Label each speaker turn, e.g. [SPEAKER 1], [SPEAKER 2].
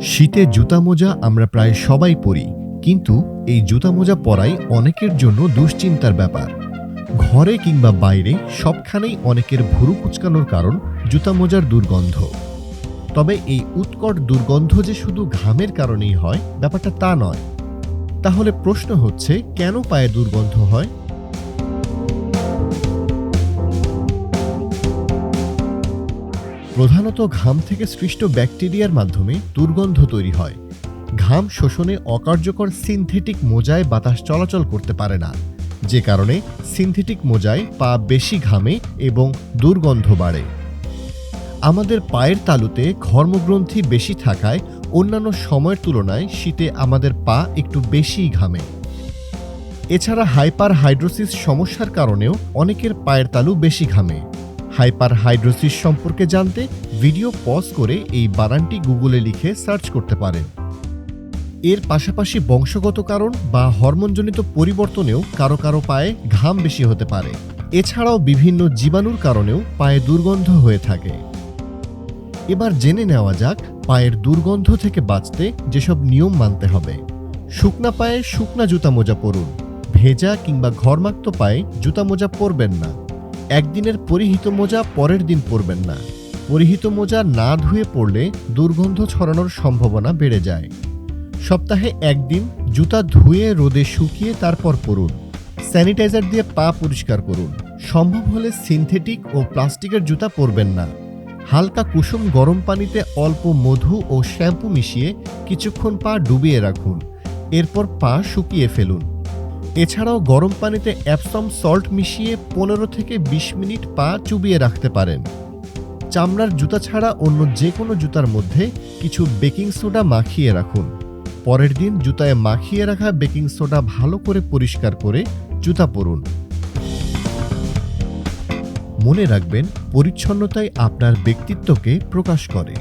[SPEAKER 1] শীতে জুতা মোজা আমরা প্রায় সবাই পরি, কিন্তু এই জুতা মোজা পরাই অনেকের জন্য দুশ্চিন্তার ব্যাপার। ঘরে কিংবা বাইরে সবখানেই অনেকের ভুরু কুঁচকানোর কারণ জুতা মোজার দুর্গন্ধ। তবে এই উৎকট দুর্গন্ধ যে শুধু ঘামের কারণেই হয়, ব্যাপারটা তা নয়। তাহলে প্রশ্ন হচ্ছে, কেন পায়ে দুর্গন্ধ হয়? প্রধানত ঘাম থেকে সৃষ্ট ব্যাকটেরিয়ার মাধ্যমে দুর্গন্ধ তৈরি হয়। ঘাম শোষণে অকার্যকর সিনথেটিক মোজায় বাতাস চলাচল করতে পারে না, যে কারণে সিনথেটিক মোজায় পা বেশি ঘামে এবং দুর্গন্ধ বাড়ে। আমাদের পায়ের তালুতে ঘর্মগ্রন্থি বেশি থাকায় অন্যান্য সময়ের তুলনায় শীতে আমাদের পা একটু বেশিই ঘামে। এছাড়া হাইপার হাইড্রোসিস সমস্যার কারণেও অনেকের পায়ের তালু বেশি ঘামে। হাইপার হাইড্রোসিস সম্পর্কে জানতে ভিডিও পজ করে এই বানানটি গুগলে লিখে সার্চ করতে পারেন। এর পাশাপাশি বংশগত কারণ বা হরমোনজনিত পরিবর্তনেও কারো কারো পায়ে ঘাম বেশি হতে পারে। এছাড়াও বিভিন্ন জীবাণুর কারণেও পায়ে দুর্গন্ধ হয়ে থাকে। এবার জেনে নেওয়া যাক পায়ের দুর্গন্ধ থেকে বাঁচতে যেসব নিয়ম মানতে হবে। শুকনা পায়ে শুকনা জুতা মোজা পরুন। ভেজা কিংবা ঘর্মাক্ত পায়ে জুতা মোজা পরবেন না। একদিনের পরিহিত মোজা পরের দিন পরবেন না। পরিহিত মোজা না ধুয়ে পরলে দুর্গন্ধ ছড়ানোর সম্ভাবনা বেড়ে যায়। সপ্তাহে একদিন জুতা ধুয়ে রোদে শুকিয়ে তারপর পরুন। স্যানিটাইজার দিয়ে পা পরিষ্কার করুন। সম্ভব হলে সিনথেটিক ও প্লাস্টিকের জুতা পরবেন না। হালকা কুসুম গরম পানিতে অল্প মধু ও শ্যাম্পু মিশিয়ে কিছুক্ষণ পা ডুবিয়ে রাখুন। এরপর পা শুকিয়ে ফেলুন। এছাড়াও গরম পানিতে অ্যাপসম সল্ট মিশিয়ে 15 থেকে 20 মিনিট পা চুবিয়ে রাখতে পারেন। চামড়ার জুতা ছাড়া অন্য যে কোনো জুতার মধ্যে কিছু বেকিং সোডা মাখিয়ে রাখুন। পরের দিন জুতায় মাখিয়ে রাখা বেকিং সোডা ভালো করে পরিষ্কার করে জুতা পরুন। মনে রাখবেন, পরিচ্ছন্নতাই আপনার ব্যক্তিত্বকে প্রকাশ করে।